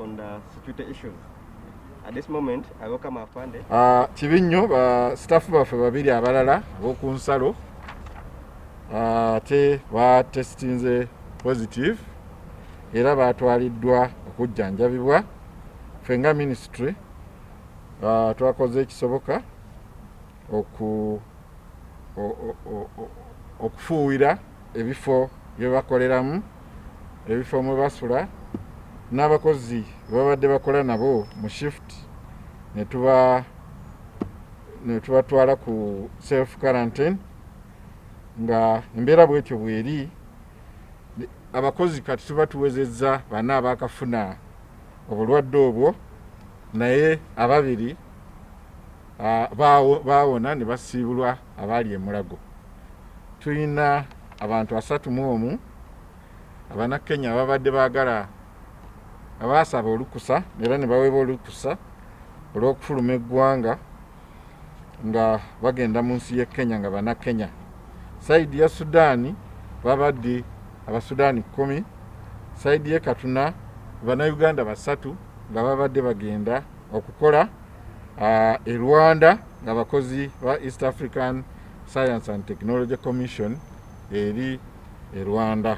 on the security issues. At this moment, I welcome our Afande. Kibi nnyo staff baffe babiri abalala ab'oku nsalo ate batestinze positive era batwaliddwa okujjanjabibwa. Ffe nga ministry twakoze ekisoboka okufuuyira ebifo bye bakoleramu, ebifo mwe basula, n'abakozi babadde bakola nabo mu shift ne tubatwala ku self quarantine. Nga embeera bwetyo bweri, abakozi kati tuba tuwezezza bana abakafuna obulwadde obwo, naye ababiri baawona ne basiibulwa abaali e Mulago. Tulina abantu 31 Abannakenya babadde baagala abaasaba olukusa era ne baweebwa olukusa olw'okufuluma eggwanga nga bagenda mu nsi y'e Kenya nga Bannakenya. Saidi ya Sudaani babadde Abasudaani 10, saidi y'e Katuna Bannayuganda 3 nga babadde bagenda okukola e Rwanda nga bakozi ba East African Science and Technology Commission eri e Rwanda.